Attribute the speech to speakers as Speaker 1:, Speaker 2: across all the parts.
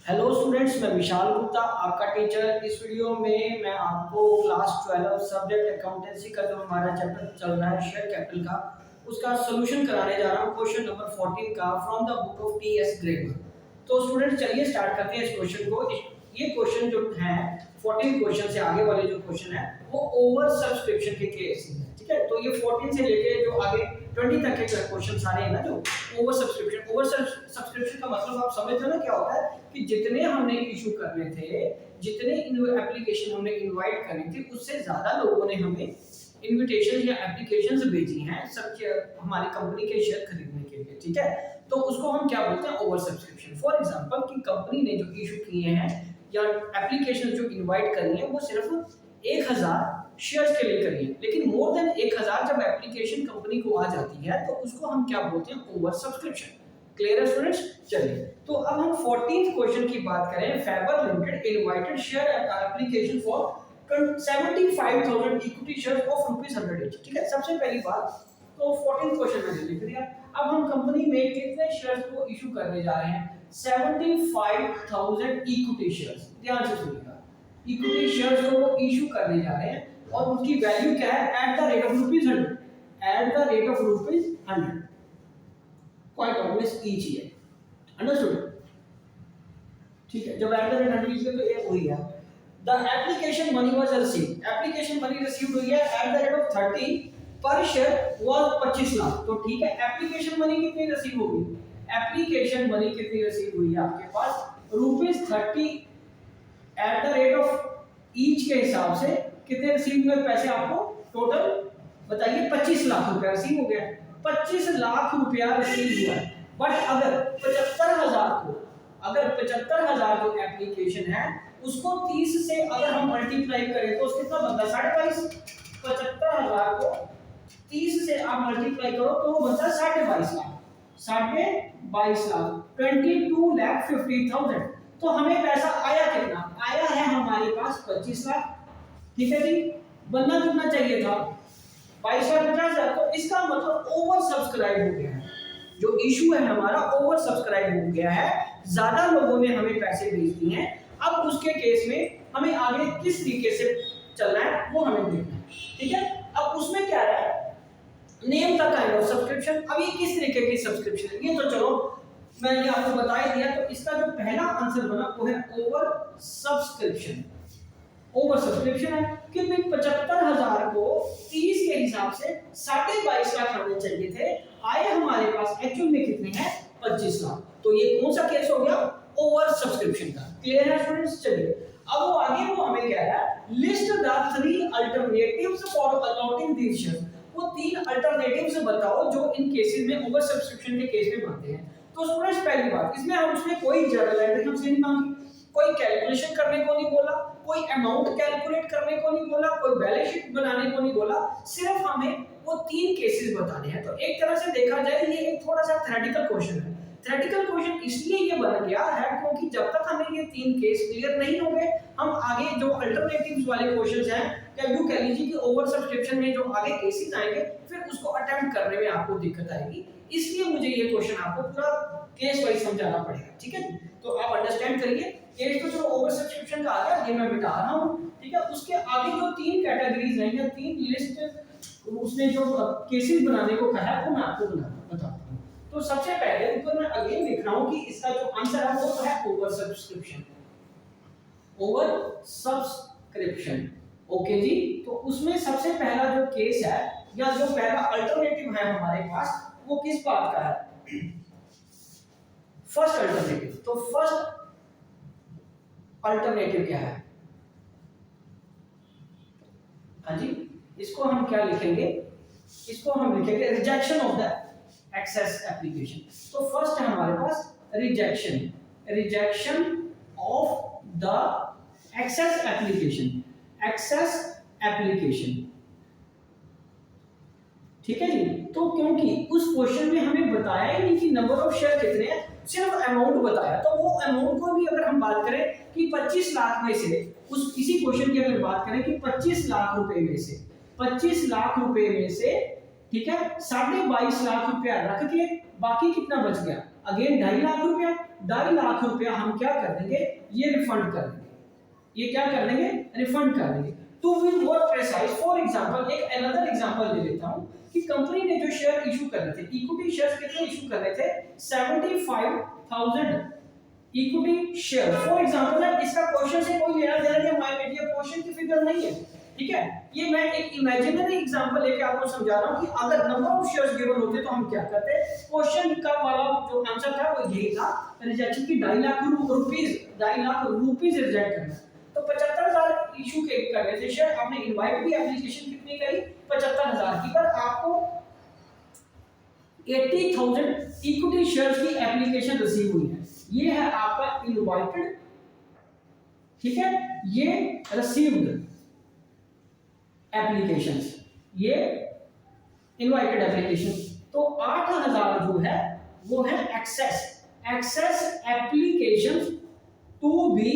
Speaker 1: Hello students, मैं विशाल गुप्ता आपका teacher. इस वीडियो में मैं आपको क्लास 12 सब्जेक्ट अकाउंटेंसी का जो हमारा चैप्टर चल रहा है शेयर कैपिटल का, उसका सोल्यूशन कराने जा रहा हूँ क्वेश्चन नंबर 14 का from the book of T S Gregor. तो स्टूडेंट्स चलिए स्टार्ट करते हैं इस क्वेश्चन को। ये क्वेश्चन जो है 14 क्वेश्चन से आगे वाले जो क्वेश्चन है वो ओवर सब्सक्रिप्शन के केस है, ठीक है। तो ये 14 से लेके जो आगे 20 तक के क्वेश्चन सारे हैं ना, जो ओवर सब्सक्रिप्शन का मतलब आप समझते हो ना क्या होता है कि जितने हमने इशू करने थे, जितने एप्लीकेशन हमने इनवाइट करनी थी, उससे ज्यादा लोगों ने हमें इनविटेशन या एप्लीकेशंस भेजी हैं सब हमारी कंपनी के शेयर खरीदने के लिए, ठीक है। तो उसको हम क्या बोलते हैं, ओवर सब्सक्रिप्शन। फॉर एग्जांपल कि कंपनी ने जो इशू किए हैं या एप्लीकेशन जो इनवाइट करी है वो सिर्फ 1000 शेयर्स के लिए करी है, लेकिन मोर देन 1000 जब एप्लीकेशन कंपनी को आ जाती है तो उसको हम क्या बोलते हैं, ओवर सब्सक्रिप्शन। क्लियर है स्टूडेंट्स? चलिए तो अब हम 14th क्वेश्चन की बात करें। Faber limited invited share application for 75,000 equity shares of ₹100 each, ठीक है। सबसे पहली बात तो 14th क्वेश्चन मैंने लिख दिया। अब हम कंपनी में कितने शेयर्स को इशू करने जा रहे हैं? 75,000 इक्विटी शेयर्स। ध्यान से सुनिएगा, इक्विटी शेयर्स को वो इशू करने जा रहे हैं और उसकी वैल्यू क्या है? At the rate of ₹100, at the rate of ₹100, quite obvious each year. Understood? ठीक है, जब एट द रेट 100 ईच तो ये वही है। The application money was received, application money received हुई है एट द रेट ऑफ 30 पर शेयर वाज 25 लाख। तो ठीक है, एप्लीकेशन मनी कितनी रिसीव होगी? एप्लीकेशन मनी कितनी रिसीव हुई है आपके पास? ₹30 at the rate of each के हिसाब से कितने रिसीव हुए पैसे आपको? टोटल बताइए, 25 लाख रुपया रिसीव हो गया। 25 लाख रुपया रिसीव हुआ है, बट अगर 75,000 को, अगर 75,000 जो एप्लीकेशन है उसको 30 से अगर हम मल्टीप्लाई करें तो उसका कितना बनता है? 22.5। 75,000 को 30 से आप मल्टीप्लाई करो तो वो बनता है 22.5 लाख। 22.5 लाख, 22,50,000। तो हमें पैसा आया कितना? आया है हमारे पास 25 लाख, ठीक है जी। बनना कितना चाहिए था? 22,50,000। तो इसका मतलब ओवर सब्सक्राइब हो गया है, जो इशू है हमारा ओवर सब्सक्राइब हो गया है, ज्यादा लोगों ने हमें पैसे भेज दिए हैं। अब उसके केस में हमें आगे किस तरीके से चलना है वो हमें देखना है, ठीक है। अब उसमें क्या है, name the kind of subscription. अब ये किस तरीके की सब्सक्रिप्शन है ये तो चलो मैंने आपको बता ही दिया। तो इसका जो पहला आंसर बना वो है ओवर सब्सक्रिप्शन। ओवर सब्सक्रिप्शन है कि 75,000 को 30 के हिसाब से 22.5 लाख आने चाहिए थे, आए हमारे पास एक्चुअल में कितने हैं? 25 लाख। तो ये कौन सा केस हो गया? ओवर सब्सक्रिप्शन का। क्लियर है स्टूडेंट्स? चलिए अब वो आगे वो हमें क्या है, list the 3 alternatives for allotting these shares. वो 3 अल्टरनेटिव्स बताओ जो इन केसेस में ओवर सब्सक्रिप्शन के केस में बनते हैं। तो स्टूडेंट्स पहली बात, इसमें हम उसमें कोई जर्नल एंट्री हमसे नहीं मांगी, कोई कैलकुलेशन करने को नहीं बोला, कोई अमाउंट कैलकुलेट करने को नहीं बोला, कोई बैलेंस शीट बनाने को नहीं बोला, सिर्फ हमें वो 3 केसेस बताने हैं। तो एक तरह से देखा जाए ये एक थोड़ा सा थ्योरेटिकल क्वेश्चन है। थ्योरेटिकल क्वेश्चन इसलिए ये बन गया है क्योंकि जब तक हमें ये 3 केस क्लियर नहीं होंगे, हम आगे जो अल्टरनेटिव्स वाले क्वेश्चंस हैं या यूं कह लीजिए कि ओवर सब्सक्रिप्शन में जो आगे केसेस आएंगे फिर उसको अटेम्प्ट करने में आपको दिक्कत आएगी। इसलिए मुझे ये क्वेश्चन आपको पूरा केस वाइज समझाना पड़ेगा, ठीक है। तो आप अंडरस्टैंड करिए। केस तो चलो ओवर सब्सक्रिप्शन का आ गया, ये मैं मिटा रहा हूं, ठीक है। उसके आगे जो 3 कैटेगरीज हैं या 3 लिस्ट उसने जो केसेस बनाने को कहा है वो मैं आपको बताता हूं। तो सबसे पहले ऊपर मैं अगेन लिख रहा हूं कि इसका जो आंसर है वो है over subscription. Over subscription, okay ji. तो उसमें सबसे पहला जो केस है या जो पहला अल्टरनेटिव है हमारे पास वो किस बात का है? First alternative. तो फर्स्ट अल्टरनेटिव क्या है? हाँ जी, इसको हम क्या लिखेंगे? इसको हम लिखेंगे rejection of the excess application. तो फर्स्ट है हमारे पास rejection, rejection of the excess application, excess application, ठीक है जी। तो क्योंकि उस क्वेश्चन में हमें बताया ही नहीं कि नंबर ऑफ शेयर कितने हैं, सिर्फ अमाउंट बताया। तो वो अमाउंट को भी अगर हम बात करें कि 25 लाख में से, उस इसी क्वेश्चन की अगर बात करें कि 25 लाख रुपए में से, 25 लाख रुपए में से, ठीक है, 22.5 लाख रुपया रख के बाकी कितना बच गया? अगेन 2.5 लाख रुपया। ₹2.5 लाख हम क्या कर देंगे, ये रिफंड कर देंगे। ये क्या कर देंगे, रिफंड कर देंगे। To be more precise, for example एक अनदर एग्जांपल ले लेता हूं कि कंपनी ने जो शेयर इशू कर रहे थे, इक्विटी शेयर्स कितने इशू कर रहे थे, 75,000 इक्विटी शेयर। फॉर एग्जांपल है, इसका क्वेश्चन से कोई लेना देना नहीं, माय डियर, क्वेश्चन की फिगर नहीं है, ठीक है। ये मैं एक इमेजिनरी एग्जांपल लेके आपको समझा रहा हूं कि अगर नंबर ऑफ शेयर्स गिवन होते तो हम क्या करते। क्वेश्चन का वाला जो आंसर था वो यही था, रिजेक्शन की 2.5 lakh rupees, 2.5 lakh rupees reject करना। तो 75,000 इशू के कर रहे थे शेयर, आपने इनवाइट भी एप्लीकेशन कितनी करी, 75,000 की, पर आपको 80,000 इक्विटी शेयर्स की एप्लीकेशन रिसीव हुई है। ये है आपका इनवाइटेड, ठीक है, ये रिसीव्ड एप्लीकेशंस, ये इनवाइटेड एप्लीकेशन। तो 8,000 जो है वो है excess applications to be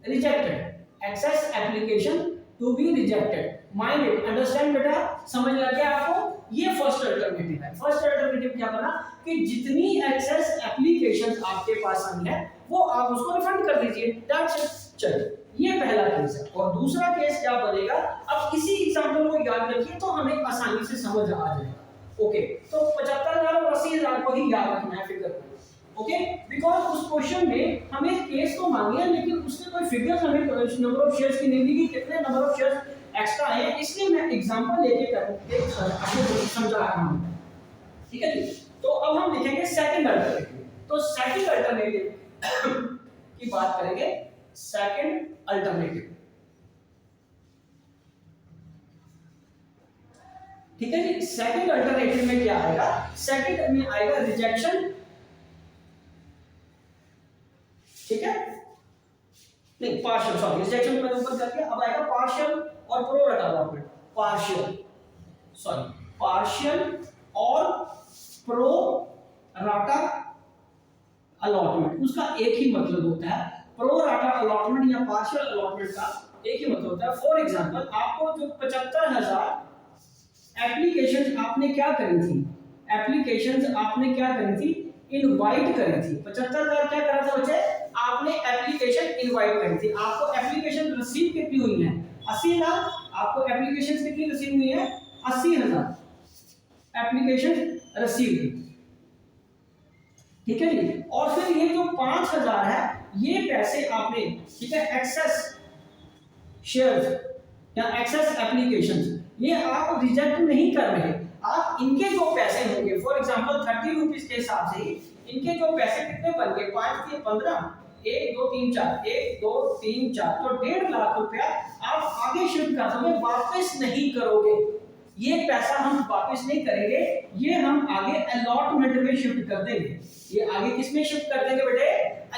Speaker 1: rejected, excess application to be rejected. Mind it, understand बेटा, समझ लग गया आपको। ये फर्स्ट अल्टरनेटिव है। फर्स्ट अल्टरनेटिव क्या बना कि जितनी एक्सेस एप्लीकेशंस आपके पास आई है वो आप उसको रिफंड कर दीजिए, दैट्स इट। चलिए, ये पहला केस है। और दूसरा केस क्या बनेगा, अब इसी एग्जांपल को याद रखिए तो हमें आसानी से समझ आ जाएगा। ओके, तो 75,000 और 80,000 को ही याद रखना है फिगर में। ओके, बिकॉज उस क्वेश्चन में हमें केस तो मांगी है लेकिन उसने कोई फिगर्स हमें नंबर ऑफ शेयर्स की नहीं दी कि कितने नंबर ऑफ शेयर्स एक्स्ट्रा है, इसलिए मैं एग्जांपल लेके आपको समझा रहा हूं, ठीक है जी। तो अब हम लिखेंगे सेकंड अल्टरनेटिव। तो सेकंड अल्टरनेटिव की बात करेंगे, सेकंड अल्टरनेटिव, ठीक है जी। सेकंड अल्टरनेटिव में क्या आएगा, सेकंड में आएगा रिजेक्शन, ठीक है, नहीं पार्शियल, सॉरी रिजेक्शन मैंने ऊपर कर दिया, अब आएगा पार्शियल और प्रो रटा अलॉटमेंट। पार्शियल और प्रो राटा अलॉटमेंट, उसका एक ही मतलब होता है। प्रो राटा अलॉटमेंट या पार्शियल अलॉटमेंट का एक ही मतलब होता है। फॉर एग्जांपल आपको जो 75,000 एप्लीकेशंस आपने क्या करी थी, एप्लीकेशंस आपने क्या करी थी, इनवाइट करी थी। 75,000 क्या करा था बच्चे, आपने एप्लीकेशन इनवाइट करी थी। आपको एप्लीकेशन रिसीव कितनी हुई है, 80,000। आपको एप्लीकेशन कितनी रिसीव हुई है, 80,000 एप्लीकेशन रिसीव, ठीक है जी। और फिर ये जो 5,000 है ये पैसे आपने, ठीक है, एक्सेस शेयर्स या एक्सेस एप्लीकेशंस, ये आप रिजेक्ट नहीं कर रहे, आप इनके जो पैसे होंगे, फॉर एग्जांपल 30 रुपीस के हिसाब से इनके जो पैसे कितने बन गए, 5 के 15, 1 2 3 4, 1 2 3 4, तो 1.5 लाख रुपया आप आगे शिफ्ट कर दोगे, वापस नहीं करोगे। ये पैसा हम वापस नहीं करेंगे, ये हम आगे अलॉटमेंट में शिफ्ट कर देंगे। ये आगे किस में शिफ्ट कर देंगे बेटे,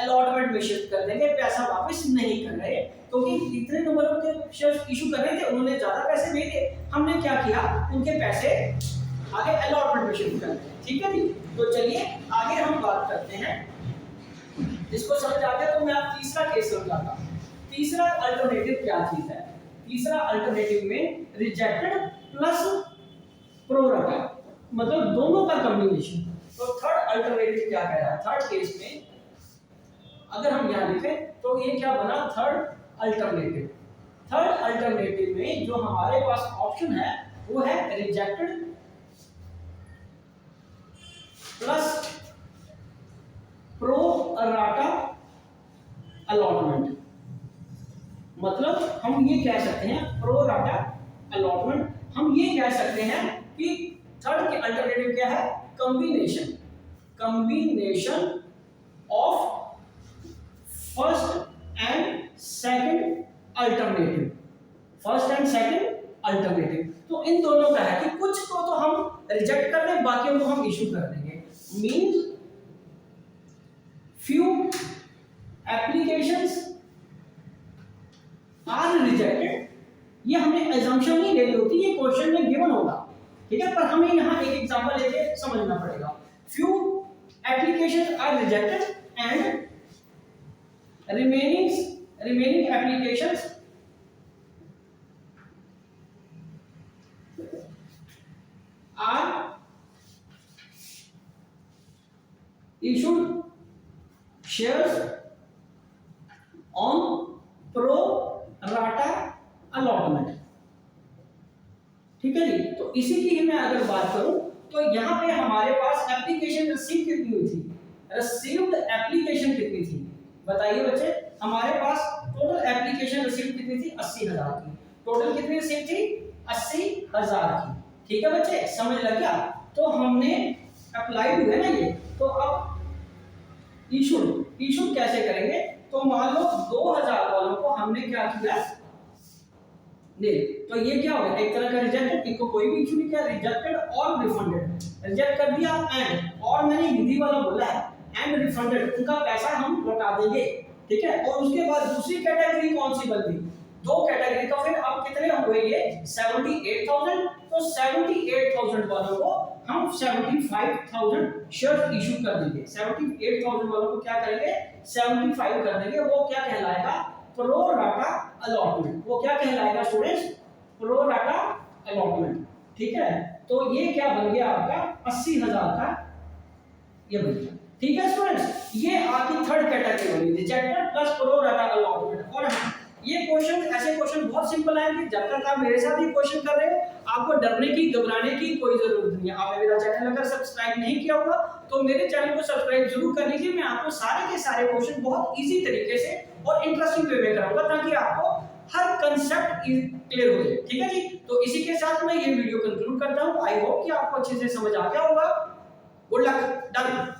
Speaker 1: अलॉटमेंट में शिफ्ट कर देंगे, पैसा वापस नहीं कर रहे, क्योंकि तो इतने नंबर के शेयर्स इशू कर रहे थे, उन्होंने ज्यादा पैसे भेजे, हमने क्या किया, उनके पैसे आगे अलॉटमेंट में शिफ्ट कर दिए, ठीक है जी। तो चलिए आगे हम बात करते हैं, इसको समझ आ गया तो मैं आप तीसरा केस समझाता हूं। तीसरा अल्टरनेटिव क्या चीज है, तीसरा अल्टरनेटिव में रिजेक्टेड प्लस प्रो रटा, मतलब दोनों का कॉम्बिनेशन। तो थर्ड अल्टरनेटिव क्या कह रहा है, थर्ड केस में अगर हम यहां लिखें तो ये क्या बना, थर्ड अल्टरनेटिव। थर्ड अल्टरनेटिव में जो हमारे पास ऑप्शन है वो है rejected plus pro rata allotment. मतलब हम ये कह सकते हैं प्रो राटा अलॉटमेंट, हम ये कह सकते हैं कि थर्ड के अल्टरनेटिव क्या है, combination, combination of first and second alternative, first and second alternative. तो इन दोनों का है कि कुछ तो हम रिजेक्ट कर दें, बाकियों को हम इशू कर देंगे। Means few applications are rejected, ये हमें assumption नहीं लेनी होती, ये क्वेश्चन में गिवन होगा, ठीक है, पर हमें यहाँ एक एग्जांपल लेके समझना पड़ेगा। few applications are rejected and remaining applications are issued on pro rata allotment. ठीक है जी। तो इसी की मैं अगर बात करूं तो यहां पे हमारे पास एप्लीकेशन रिसीव कितनी हुई थी, रिसीव्ड एप्लीकेशन कितनी थी बताइए बच्चे। हमारे पास टोटल एप्लीकेशन रिसीव कितनी थी 80,000 की। टोटल कितनी रिसीव थी 80,000 की। ठीक है बच्चे, समझ लग गया। तो हमने अप्लाइड हुए ना ये, तो अब इशूड कैसे करेंगे। तो मान लो 2000 वालों को हमने क्या किया नहीं, तो ये क्या होगा एक तरह का रिजेक्टेड, इनको कोई भी इशू नहीं किया, रिजेक्टेड और रिफंडेड। रिजेक्ट कर दिया एंड, और मैंने हिंदी वाला बोला है एंड रिफंडेड, उनका पैसा हम लौटा देंगे। ठीक है। और उसके बाद दूसरी कैटेगरी कौन सी बन गई, दो कैटेगरी। तो फिर अब कितने हुए ये 78,000। तो 78,000 वालों को हम 75,000 शेयर इशू कर देंगे। 78,000 वालों को क्या करेंगे 75 कर देंगे। वो क्या कहलाएगा प्रो राटा अलॉटमेंट। वो क्या कहलाएगा स्टूडेंट्स प्रो राटा अलॉटमेंट। ठीक है। तो ये क्या बन गया आपका 80,000 का ये बन गया। ठीक है स्टूडेंट्स, ये आपकी थर्ड कैटेगरी बनी rejected plus pro rata allotment. और हाँ, ये क्वेश्चन ऐसे क्वेश्चन बहुत सिंपल है कि जब तक आप मेरे साथ ही क्वेश्चन कर रहे हो आपको डरने की घबराने की कोई जरूरत नहीं है। आपने मेरा चैनल अगर सब्सक्राइब नहीं किया होगा तो मेरे चैनल को सब्सक्राइब जरूर कर लीजिए। मैं आपको सारे के सारे क्वेश्चन बहुत इजी तरीके से और इंटरेस्टिंग वे में कराऊंगा ताकि आपको हर कंसेप्ट क्लियर हो जाए। ठीक है जी। तो इसी के साथ मैं ये वीडियो कंक्लूड करता हूं। आई होप कि आपको अच्छे से समझ आ गया होगा। Good luck, done.